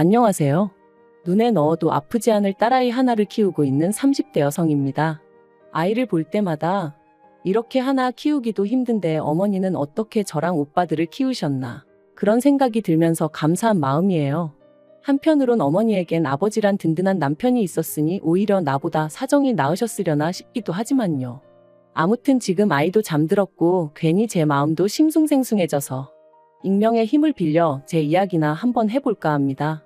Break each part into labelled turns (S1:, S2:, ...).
S1: 안녕하세요. 눈에 넣어도 아프지 않을 딸아이 하나를 키우고 있는 30대 여성입니다. 아이를 볼 때마다 이렇게 하나 키우기도 힘든데 어머니는 어떻게 저랑 오빠들을 키우셨나 그런 생각이 들면서 감사한 마음이에요. 한편으론 어머니에겐 아버지란 든든한 남편이 있었으니 오히려 나보다 사정이 나으셨으려나 싶기도 하지만요. 아무튼 지금 아이도 잠들었고 괜히 제 마음도 싱숭생숭해져서 익명의 힘을 빌려 제 이야기나 한번 해볼까 합니다.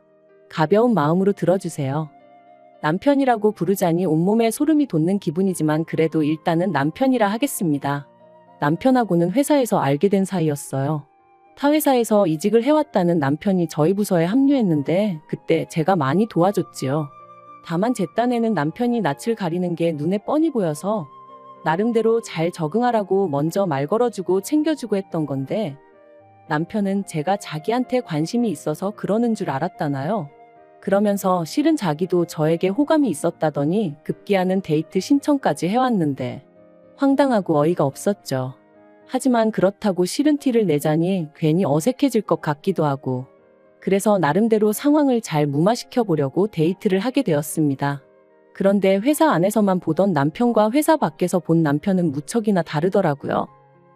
S1: 가벼운 마음으로 들어주세요. 남편이라고 부르자니 온몸에 소름이 돋는 기분이지만 그래도 일단은 남편이라 하겠습니다. 남편하고는 회사에서 알게 된 사이였어요. 타 회사에서 이직을 해왔다는 남편이 저희 부서에 합류했는데 그때 제가 많이 도와줬지요. 다만 제 딴에는 남편이 낯을 가리는 게 눈에 뻔히 보여서 나름대로 잘 적응하라고 먼저 말 걸어주고 챙겨주고 했던 건데 남편은 제가 자기한테 관심이 있어서 그러는 줄 알았다나요? 그러면서 실은 자기도 저에게 호감이 있었다더니 급기야는 데이트 신청까지 해왔는데 황당하고 어이가 없었죠. 하지만 그렇다고 싫은 티를 내자니 괜히 어색해질 것 같기도 하고 그래서 나름대로 상황을 잘 무마시켜 보려고 데이트를 하게 되었습니다. 그런데 회사 안에서만 보던 남편과 회사 밖에서 본 남편은 무척이나 다르더라고요.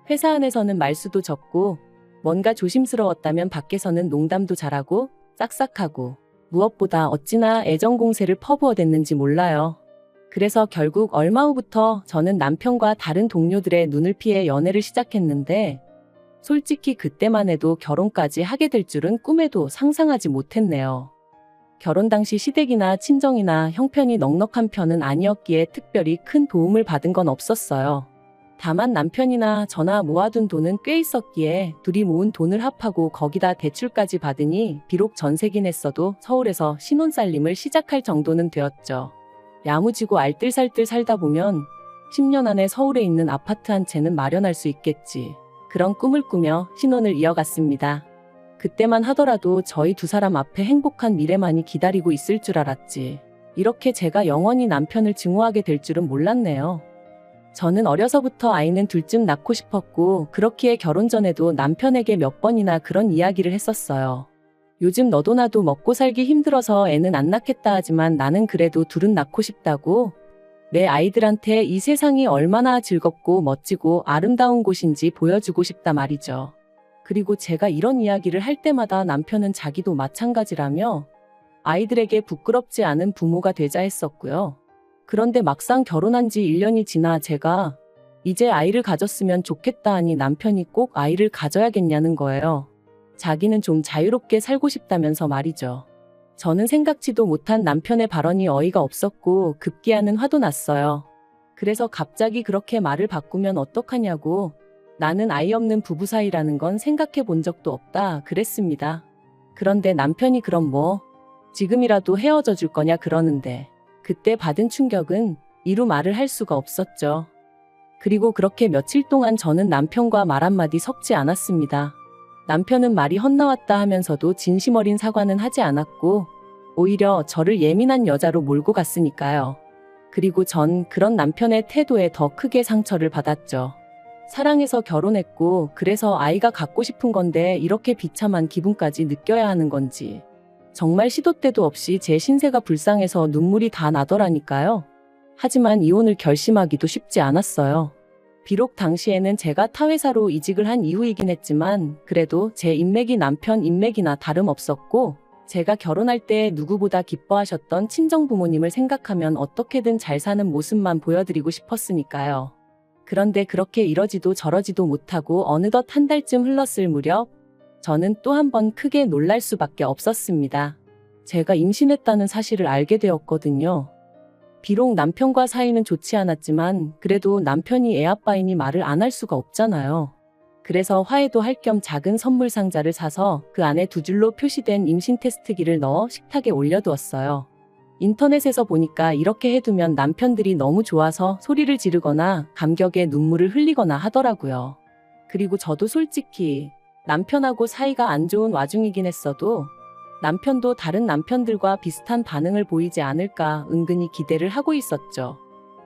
S1: 회사 안에서는 말수도 적고 뭔가 조심스러웠다면 밖에서는 농담도 잘하고 싹싹하고 무엇보다 어찌나 애정 공세를 퍼부어댔는지 몰라요. 그래서 결국 얼마 후부터 저는 남편과 다른 동료들의 눈을 피해 연애를 시작했는데 솔직히 그때만 해도 결혼까지 하게 될 줄은 꿈에도 상상하지 못했네요. 결혼 당시 시댁이나 친정이나 형편이 넉넉한 편은 아니었기에 특별히 큰 도움을 받은 건 없었어요. 다만 남편이나 저나 모아둔 돈은 꽤 있었기에 둘이 모은 돈을 합하고 거기다 대출까지 받으니 비록 전세긴 했어도 서울에서 신혼살림을 시작할 정도는 되었죠. 야무지고 알뜰살뜰 살다 보면 10년 안에 서울에 있는 아파트 한 채는 마련할 수 있겠지. 그런 꿈을 꾸며 신혼을 이어갔습니다. 그때만 하더라도 저희 두 사람 앞에 행복한 미래만이 기다리고 있을 줄 알았지. 이렇게 제가 영원히 남편을 증오하게 될 줄은 몰랐네요. 저는 어려서부터 아이는 둘쯤 낳고 싶었고 그렇기에 결혼 전에도 남편에게 몇 번이나 그런 이야기를 했었어요. 요즘 너도 나도 먹고 살기 힘들어서 애는 안 낳겠다 하지만 나는 그래도 둘은 낳고 싶다고 내 아이들한테 이 세상이 얼마나 즐겁고 멋지고 아름다운 곳인지 보여주고 싶다 말이죠. 그리고 제가 이런 이야기를 할 때마다 남편은 자기도 마찬가지라며 아이들에게 부끄럽지 않은 부모가 되자 했었고요. 그런데 막상 결혼한 지 1년이 지나 제가 이제 아이를 가졌으면 좋겠다 하니 남편이 꼭 아이를 가져야겠냐는 거예요. 자기는 좀 자유롭게 살고 싶다면서 말이죠. 저는 생각지도 못한 남편의 발언이 어이가 없었고 급기야는 화도 났어요. 그래서 갑자기 그렇게 말을 바꾸면 어떡하냐고 나는 아이 없는 부부 사이라는 건 생각해 본 적도 없다 그랬습니다. 그런데 남편이 그럼 뭐 지금이라도 헤어져 줄 거냐 그러는데 그때 받은 충격은 이루 말을 할 수가 없었죠. 그리고 그렇게 며칠 동안 저는 남편과 말 한마디 섞지 않았습니다. 남편은 말이 헛나왔다 하면서도 진심 어린 사과는 하지 않았고 오히려 저를 예민한 여자로 몰고 갔으니까요. 그리고 전 그런 남편의 태도에 더 크게 상처를 받았죠. 사랑해서 결혼했고 그래서 아이가 갖고 싶은 건데 이렇게 비참한 기분까지 느껴야 하는 건지 정말 시도 때도 없이 제 신세가 불쌍해서 눈물이 다 나더라니까요. 하지만 이혼을 결심하기도 쉽지 않았어요. 비록 당시에는 제가 타 회사로 이직을 한 이후이긴 했지만 그래도 제 인맥이 남편 인맥이나 다름없었고 제가 결혼할 때 누구보다 기뻐하셨던 친정부모님을 생각하면 어떻게든 잘 사는 모습만 보여드리고 싶었으니까요. 그런데 그렇게 이러지도 저러지도 못하고 어느덧 한 달쯤 흘렀을 무렵 저는 또 한 번 크게 놀랄 수밖에 없었습니다. 제가 임신했다는 사실을 알게 되었거든요. 비록 남편과 사이는 좋지 않았지만 그래도 남편이 애아빠이니 말을 안 할 수가 없잖아요. 그래서 화해도 할 겸 작은 선물 상자를 사서 그 안에 두 줄로 표시된 임신 테스트기를 넣어 식탁에 올려두었어요. 인터넷에서 보니까 이렇게 해두면 남편들이 너무 좋아서 소리를 지르거나 감격에 눈물을 흘리거나 하더라고요. 그리고 저도 솔직히 남편하고 사이가 안 좋은 와중이긴 했어도 남편도 다른 남편들과 비슷한 반응을 보이지 않을까 은근히 기대를 하고 있었죠.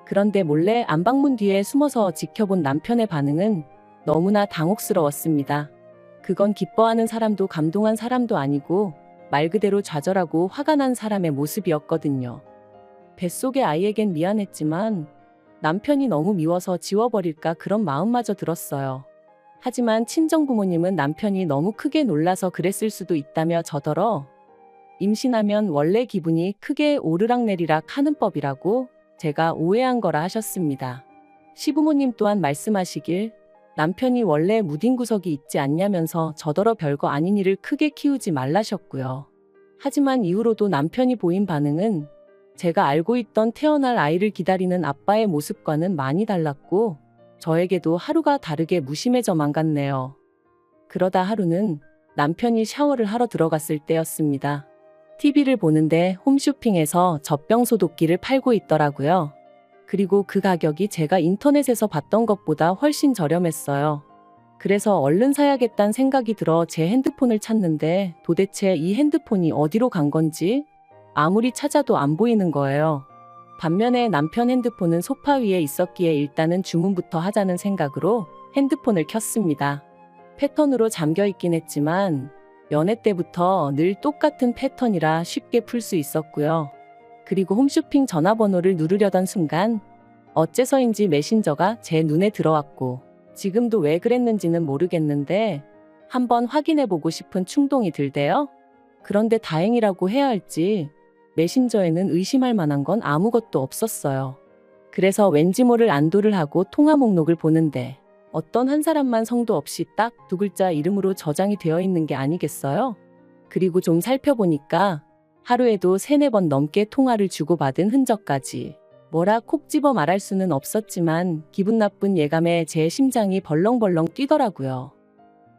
S1: 그런데 몰래 안방문 뒤에 숨어서 지켜본 남편의 반응은 너무나 당혹스러웠습니다. 그건 기뻐하는 사람도 감동한 사람도 아니고 말 그대로 좌절하고 화가 난 사람의 모습이었거든요. 뱃속의 아이에겐 미안했지만 남편이 너무 미워서 지워버릴까 그런 마음마저 들었어요. 하지만 친정부모님은 남편이 너무 크게 놀라서 그랬을 수도 있다며 저더러 임신하면 원래 기분이 크게 오르락내리락 하는 법이라고 제가 오해한 거라 하셨습니다. 시부모님 또한 말씀하시길 남편이 원래 무딘 구석이 있지 않냐면서 저더러 별거 아닌 일을 크게 키우지 말라셨고요. 하지만 이후로도 남편이 보인 반응은 제가 알고 있던 태어날 아이를 기다리는 아빠의 모습과는 많이 달랐고 저에게도 하루가 다르게 무심해져만 갔네요. 그러다 하루는 남편이 샤워를 하러 들어갔을 때였습니다. TV를 보는데 홈쇼핑에서 젖병 소독기를 팔고 있더라고요. 그리고 그 가격이 제가 인터넷에서 봤던 것보다 훨씬 저렴했어요. 그래서 얼른 사야겠다는 생각이 들어 제 핸드폰을 찾는데 도대체 이 핸드폰이 어디로 간 건지 아무리 찾아도 안 보이는 거예요. 반면에 남편 핸드폰은 소파 위에 있었기에 일단은 주문부터 하자는 생각으로 핸드폰을 켰습니다. 패턴으로 잠겨 있긴 했지만 연애 때부터 늘 똑같은 패턴이라 쉽게 풀 수 있었고요. 그리고 홈쇼핑 전화번호를 누르려던 순간 어째서인지 메신저가 제 눈에 들어왔고 지금도 왜 그랬는지는 모르겠는데 한번 확인해보고 싶은 충동이 들대요. 그런데 다행이라고 해야 할지 메신저에는 의심할 만한 건 아무것도 없었어요. 그래서 왠지 모를 안도를 하고 통화 목록을 보는데 어떤 한 사람만 성도 없이 딱 2글자 이름으로 저장이 되어 있는 게 아니겠어요? 그리고 좀 살펴보니까 하루에도 3-4번 넘게 통화를 주고받은 흔적까지. 뭐라 콕 집어 말할 수는 없었지만 기분 나쁜 예감에 제 심장이 벌렁벌렁 뛰더라고요.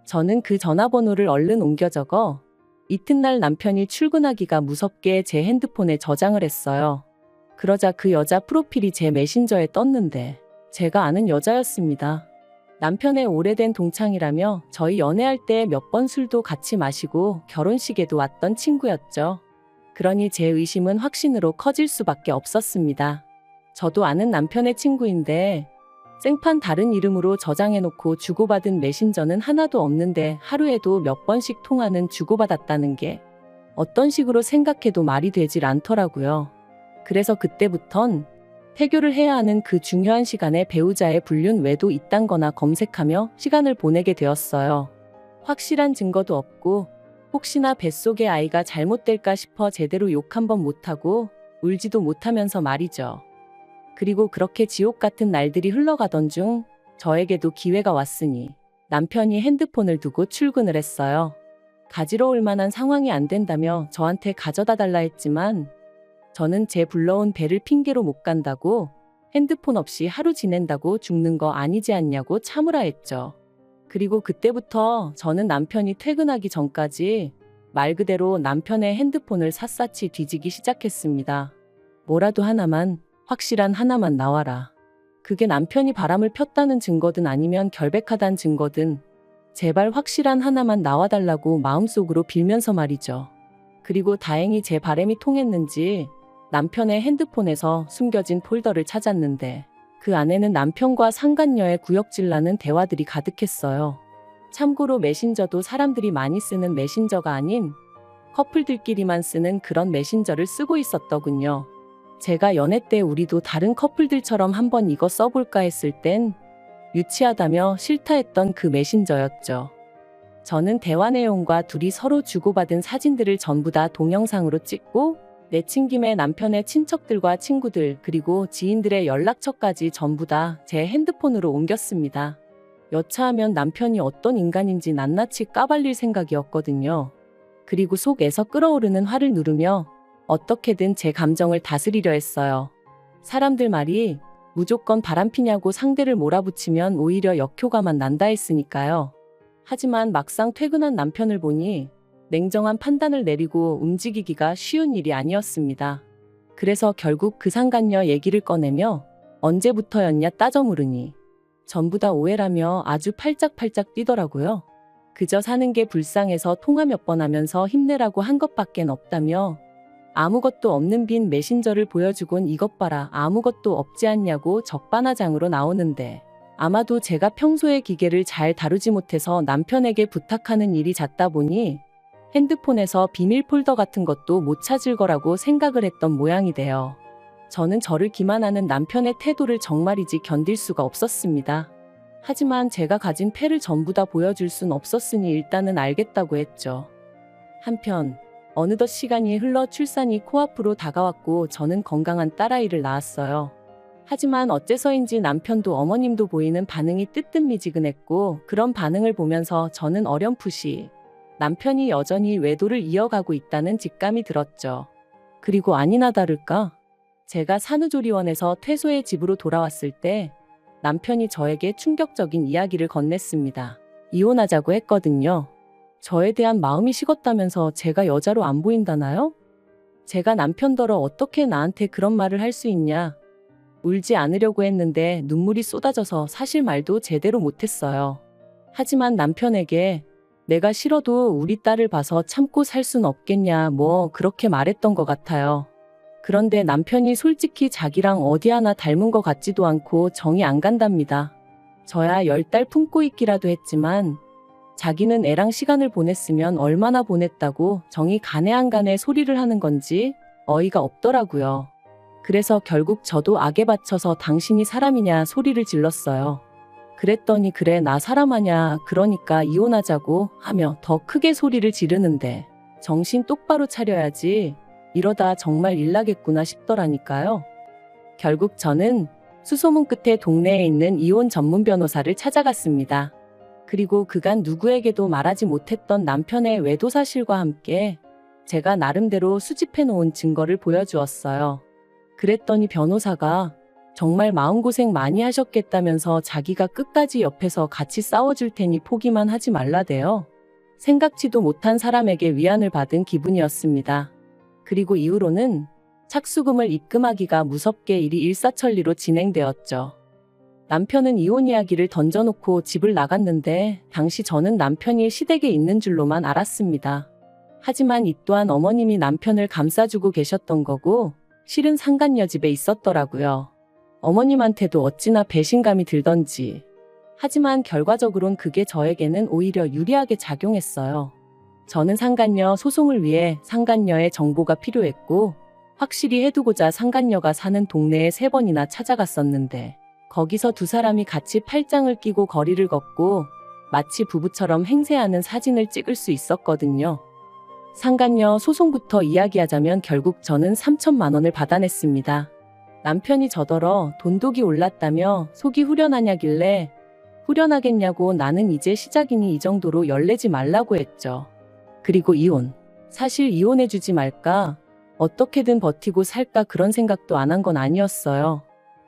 S1: 저는 그 전화번호를 얼른 옮겨 적어 이튿날 남편이 출근하기가 무섭게 제 핸드폰에 저장을 했어요. 그러자 그 여자 프로필이 제 메신저에 떴는데 제가 아는 여자였습니다. 남편의 오래된 동창이라며 저희 연애할 때 몇 번 술도 같이 마시고 결혼식에도 왔던 친구였죠. 그러니 제 의심은 확신으로 커질 수밖에 없었습니다. 저도 아는 남편의 친구인데 생판 다른 이름으로 저장해놓고 주고받은 메신저는 하나도 없는데 하루에도 몇 번씩 통화는 주고받았다는 게 어떤 식으로 생각해도 말이 되질 않더라고요. 그래서 그때부턴 태교를 해야 하는 그 중요한 시간에 배우자의 불륜 외도 있단 거나 검색하며 시간을 보내게 되었어요. 확실한 증거도 없고 혹시나 뱃속의 아이가 잘못될까 싶어 제대로 욕 한 번 못하고 울지도 못하면서 말이죠. 그리고 그렇게 지옥 같은 날들이 흘러가던 중 저에게도 기회가 왔으니 남편이 핸드폰을 두고 출근을 했어요. 가지러 올 만한 상황이 안 된다며 저한테 가져다 달라 했지만 저는 제 불러온 배를 핑계로 못 간다고 핸드폰 없이 하루 지낸다고 죽는 거 아니지 않냐고 참으라 했죠. 그리고 그때부터 저는 남편이 퇴근하기 전까지 말 그대로 남편의 핸드폰을 샅샅이 뒤지기 시작했습니다. 뭐라도 하나만, 확실한 하나만 나와라. 그게 남편이 바람을 폈다는 증거든 아니면 결백하다는 증거든 제발 확실한 하나만 나와달라고 마음속으로 빌면서 말이죠. 그리고 다행히 제 바람이 통했는지 남편의 핸드폰에서 숨겨진 폴더를 찾았는데 그 안에는 남편과 상간녀의 구역질나는 대화들이 가득했어요. 참고로 메신저도 사람들이 많이 쓰는 메신저가 아닌 커플들끼리만 쓰는 그런 메신저를 쓰고 있었더군요. 제가 연애 때 우리도 다른 커플들처럼 한번 이거 써볼까 했을 땐 유치하다며 싫다 했던 그 메신저였죠. 저는 대화 내용과 둘이 서로 주고받은 사진들을 전부 다 동영상으로 찍고 내친김에 남편의 친척들과 친구들 그리고 지인들의 연락처까지 전부 다 제 핸드폰으로 옮겼습니다. 여차하면 남편이 어떤 인간인지 낱낱이 까발릴 생각이었거든요. 그리고 속에서 끓어오르는 화를 누르며 어떻게든 제 감정을 다스리려 했어요. 사람들 말이 무조건 바람피냐고 상대를 몰아붙이면 오히려 역효과만 난다 했으니까요. 하지만 막상 퇴근한 남편을 보니 냉정한 판단을 내리고 움직이기가 쉬운 일이 아니었습니다. 그래서 결국 그 상간녀 얘기를 꺼내며 언제부터였냐 따져 물으니 전부 다 오해라며 아주 팔짝팔짝 뛰더라고요. 그저 사는 게 불쌍해서 통화 몇 번 하면서 힘내라고 한 것밖엔 없다며 아무것도 없는 빈 메신저를 보여주곤 이것 봐라 아무것도 없지 않냐고 적반하장으로 나오는데 아마도 제가 평소에 기계를 잘 다루지 못해서 남편에게 부탁하는 일이 잦다 보니 핸드폰에서 비밀 폴더 같은 것도 못 찾을 거라고 생각을 했던 모양이 돼요. 저는 저를 기만하는 남편의 태도를 정말이지 견딜 수가 없었습니다. 하지만 제가 가진 패를 전부 다 보여줄 순 없었으니 일단은 알겠다고 했죠. 한편 어느덧 시간이 흘러 출산이 코앞으로 다가왔고 저는 건강한 딸아이를 낳았어요. 하지만 어째서인지 남편도 어머님도 보이는 반응이 뜨뜻미지근했고 그런 반응을 보면서 저는 어렴풋이 남편이 여전히 외도를 이어가고 있다는 직감이 들었죠. 그리고 아니나 다를까? 제가 산후조리원에서 퇴소해 집으로 돌아왔을 때 남편이 저에게 충격적인 이야기를 건넸습니다. 이혼하자고 했거든요. 저에 대한 마음이 식었다면서 제가 여자로 안 보인다나요? 제가 남편더러 어떻게 나한테 그런 말을 할 수 있냐? 울지 않으려고 했는데 눈물이 쏟아져서 사실 말도 제대로 못했어요. 하지만 남편에게 내가 싫어도 우리 딸을 봐서 참고 살 순 없겠냐 뭐 그렇게 말했던 것 같아요. 그런데 남편이 솔직히 자기랑 어디 하나 닮은 것 같지도 않고 정이 안 간답니다. 저야 10달 품고 있기라도 했지만 자기는 애랑 시간을 보냈으면 얼마나 보냈다고 정이 가네 안 가네 소리를 하는 건지 어이가 없더라고요. 그래서 결국 저도 악에 받쳐서 당신이 사람이냐 소리를 질렀어요. 그랬더니 그래 나 사람 아냐 그러니까 이혼하자고 하며 더 크게 소리를 지르는데 정신 똑바로 차려야지 이러다 정말 일 나겠구나 싶더라니까요. 결국 저는 수소문 끝에 동네에 있는 이혼 전문 변호사를 찾아갔습니다. 그리고 그간 누구에게도 말하지 못했던 남편의 외도 사실과 함께 제가 나름대로 수집해 놓은 증거를 보여주었어요. 그랬더니 변호사가 정말 마음고생 많이 하셨겠다면서 자기가 끝까지 옆에서 같이 싸워줄 테니 포기만 하지 말라대요. 생각지도 못한 사람에게 위안을 받은 기분이었습니다. 그리고 이후로는 착수금을 입금하기가 무섭게 일이 일사천리로 진행되었죠. 남편은 이혼 이야기를 던져놓고 집을 나갔는데 당시 저는 남편이 시댁에 있는 줄로만 알았습니다. 하지만 이 또한 어머님이 남편을 감싸주고 계셨던 거고 실은 상간녀 집에 있었더라고요. 어머님한테도 어찌나 배신감이 들던지. 하지만 결과적으론 그게 저에게는 오히려 유리하게 작용했어요. 저는 상간녀 소송을 위해 상간녀의 정보가 필요했고 확실히 해두고자 상간녀가 사는 동네에 3번이나 찾아갔었는데 거기서 두 사람이 같이 팔짱을 끼고 거리를 걷고 마치 부부처럼 행세하는 사진을 찍을 수 있었거든요. 상간녀 소송부터 이야기하자면 결국 저는 3천만 원을 받아냈습니다. 남편이 저더러 돈독이 올랐다며 속이 후련하냐길래 후련하겠냐고 나는 이제 시작이니 이 정도로 열내지 말라고 했죠. 그리고 이혼. 사실 이혼해주지 말까? 어떻게든 버티고 살까 그런 생각도 안 한 건 아니었어요.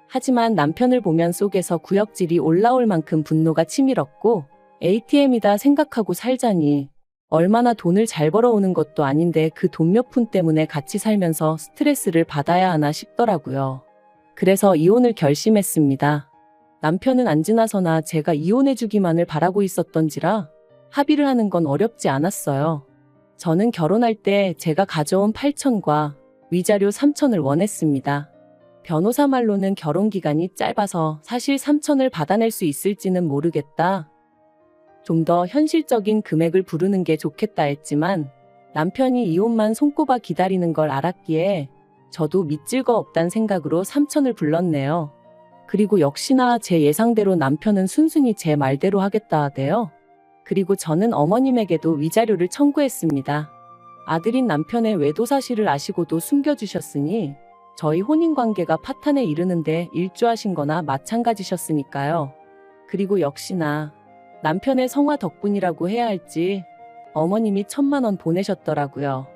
S1: 하지만 남편을 보면 속에서 구역질이 올라올 만큼 분노가 치밀었고 ATM이다 생각하고 살자니 얼마나 돈을 잘 벌어오는 것도 아닌데 그 돈 몇 푼 때문에 같이 살면서 스트레스를 받아야 하나 싶더라고요. 그래서 이혼을 결심했습니다. 남편은 안 지나서나 제가 이혼해주기만을 바라고 있었던지라 합의를 하는 건 어렵지 않았어요. 저는 결혼할 때 제가 가져온 8천과 위자료 3천을 원했습니다. 변호사 말로는 결혼 기간이 짧아서 사실 3천을 받아낼 수 있을지는 모르겠다. 좀 더 현실적인 금액을 부르는 게 좋겠다 했지만 남편이 이혼만 손꼽아 기다리는 걸 알았기에 저도 믿질 거 없단 생각으로 3천을 불렀네요. 그리고 역시나 제 예상대로 남편은 순순히 제 말대로 하겠다 하대요. 그리고 저는 어머님에게도 위자료를 청구했습니다. 아들인 남편의 외도 사실을 아시고도 숨겨주셨으니 저희 혼인관계가 파탄에 이르는데 일조하신 거나 마찬가지셨으니까요. 그리고 역시나 남편의 성화 덕분이라고 해야 할지 어머님이 1,000만 원 보내셨더라고요.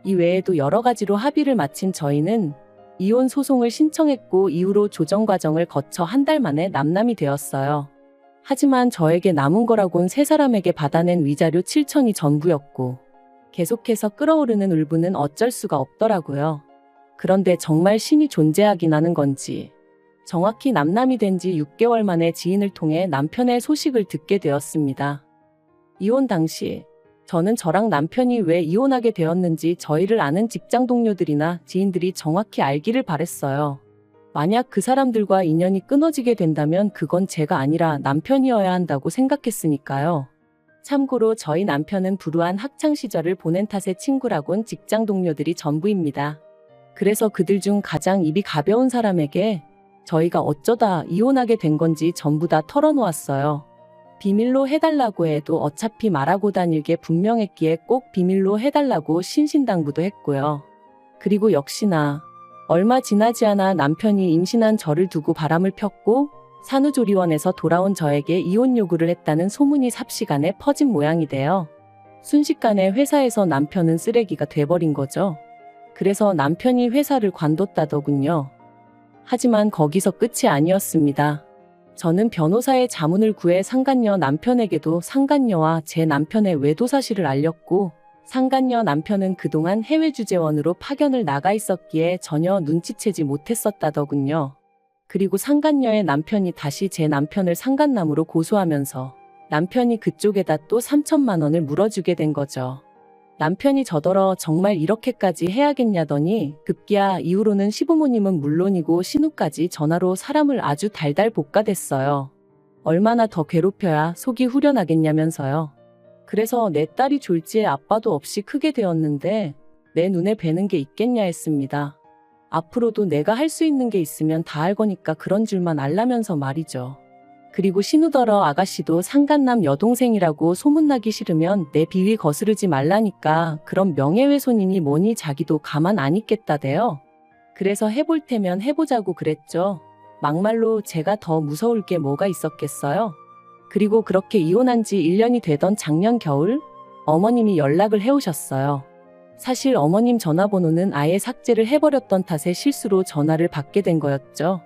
S1: 이 외에도 여러 가지로 합의를 마친 저희는 이혼 소송을 신청했고 이후로 조정 과정을 거쳐 한 달 만에 남남이 되었어요. 하지만 저에게 남은 거라곤 세 사람에게 받아낸 위자료 7천이 전부였고 계속해서 끓어오르는 울분은 어쩔 수가 없더라고요. 그런데 정말 신이 존재하긴 하는 건지 정확히 남남이 된 지 6개월 만에 지인을 통해 남편의 소식을 듣게 되었습니다. 이혼 당시 저는 저랑 남편이 왜 이혼하게 되었는지 저희를 아는 직장 동료들이나 지인들이 정확히 알기를 바랬어요. 만약 그 사람들과 인연이 끊어지게 된다면 그건 제가 아니라 남편이어야 한다고 생각했으니까요. 참고로 저희 남편은 불우한 학창시절을 보낸 탓에 친구라곤 직장 동료들이 전부입니다. 그래서 그들 중 가장 입이 가벼운 사람에게 저희가 어쩌다 이혼하게 된 건지 전부 다 털어놓았어요. 비밀로 해달라고 해도 어차피 말하고 다닐 게 분명했기에 꼭 비밀로 해달라고 신신당부도 했고요. 그리고 역시나 얼마 지나지 않아 남편이 임신한 저를 두고 바람을 폈고 산후조리원에서 돌아온 저에게 이혼 요구를 했다는 소문이 삽시간에 퍼진 모양이 돼요. 순식간에 회사에서 남편은 쓰레기가 돼버린 거죠. 그래서 남편이 회사를 관뒀다더군요. 하지만 거기서 끝이 아니었습니다. 저는 변호사의 자문을 구해 상간녀 남편에게도 상간녀와 제 남편의 외도 사실을 알렸고 상간녀 남편은 그동안 해외 주재원으로 파견을 나가 있었기에 전혀 눈치채지 못했었다더군요. 그리고 상간녀의 남편이 다시 제 남편을 상간남으로 고소하면서 남편이 그쪽에다 또 3천만 원을 물어주게 된 거죠. 남편이 저더러 정말 이렇게까지 해야겠냐더니 급기야 이후로는 시부모님은 물론이고 신우까지 전화로 사람을 아주 달달 볶아댔어요. 얼마나 더 괴롭혀야 속이 후련하겠냐면서요. 그래서 내 딸이 졸지에 아빠도 없이 크게 되었는데 내 눈에 뵈는 게 있겠냐 했습니다. 앞으로도 내가 할 수 있는 게 있으면 다 할 거니까 그런 줄만 알라면서 말이죠. 그리고 신우더러 아가씨도 상간남 여동생이라고 소문나기 싫으면 내 비위 거스르지 말라니까 그런 명예훼손이니 뭐니 자기도 가만 안 있겠다대요. 그래서 해볼 테면 해보자고 그랬죠. 막말로 제가 더 무서울 게 뭐가 있었겠어요. 그리고 그렇게 이혼한 지 1년이 되던 작년 겨울 어머님이 연락을 해오셨어요. 사실 어머님 전화번호는 아예 삭제를 해버렸던 탓에 실수로 전화를 받게 된 거였죠.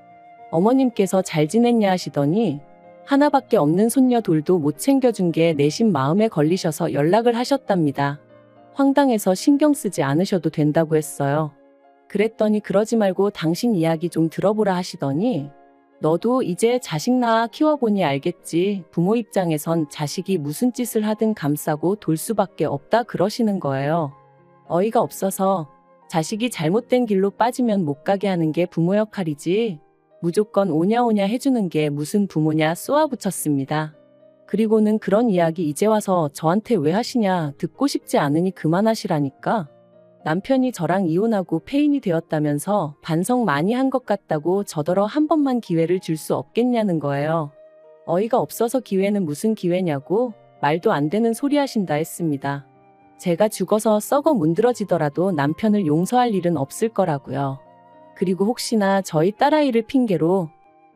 S1: 어머님께서 잘 지냈냐 하시더니 하나밖에 없는 손녀 돌도 못 챙겨준 게 내심 마음에 걸리셔서 연락을 하셨답니다. 황당해서 신경 쓰지 않으셔도 된다고 했어요. 그랬더니 그러지 말고 당신 이야기 좀 들어보라 하시더니 너도 이제 자식 낳아 키워보니 알겠지. 부모 입장에선 자식이 무슨 짓을 하든 감싸고 돌 수밖에 없다 그러시는 거예요. 어이가 없어서 자식이 잘못된 길로 빠지면 못 가게 하는 게 부모 역할이지 무조건 오냐오냐 해주는 게 무슨 부모냐 쏘아붙였습니다. 그리고는 그런 이야기 이제 와서 저한테 왜 하시냐 듣고 싶지 않으니 그만하시라니까. 남편이 저랑 이혼하고 폐인이 되었다면서 반성 많이 한 것 같다고 저더러 한 번만 기회를 줄 수 없겠냐는 거예요. 어이가 없어서 기회는 무슨 기회냐고 말도 안 되는 소리 하신다 했습니다. 제가 죽어서 썩어 문드러지더라도 남편을 용서할 일은 없을 거라고요. 그리고 혹시나 저희 딸아이를 핑계로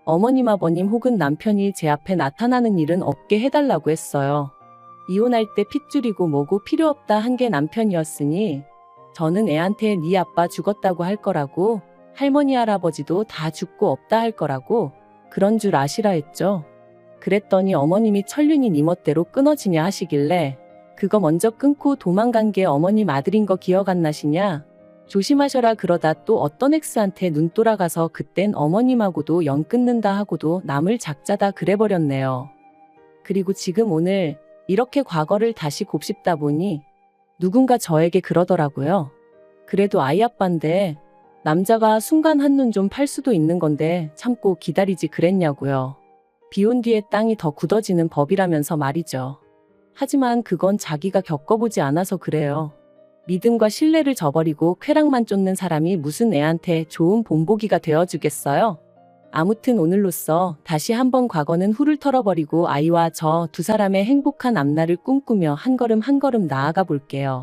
S1: 어머님 아버님 혹은 남편이 제 앞에 나타나는 일은 없게 해달라고 했어요. 이혼할 때 핏줄이고 뭐고 필요 없다 한 게 남편이었으니 저는 애한테 네 아빠 죽었다고 할 거라고 할머니 할아버지도 다 죽고 없다 할 거라고 그런 줄 아시라 했죠. 그랬더니 어머님이 천륜이 네 멋대로 끊어지냐 하시길래 그거 먼저 끊고 도망간 게 어머님 아들인 거 기억 안 나시냐? 조심하셔라 그러다 또 어떤 엑스한테 눈 돌아가서 그땐 어머님하고도 연 끊는다 하고도 남을 작자다 그래버렸네요. 그리고 지금 오늘 이렇게 과거를 다시 곱씹다 보니 누군가 저에게 그러더라고요. 그래도 아이 아빠인데 남자가 순간 한눈 좀 팔 수도 있는 건데 참고 기다리지 그랬냐고요. 비온 뒤에 땅이 더 굳어지는 법이라면서 말이죠. 하지만 그건 자기가 겪어보지 않아서 그래요. 믿음과 신뢰를 저버리고 쾌락만 쫓는 사람이 무슨 애한테 좋은 본보기가 되어주겠어요? 아무튼 오늘로써 다시 한번 과거는 훌을 털어버리고 아이와 저 두 사람의 행복한 앞날을 꿈꾸며 한 걸음 한 걸음 나아가 볼게요.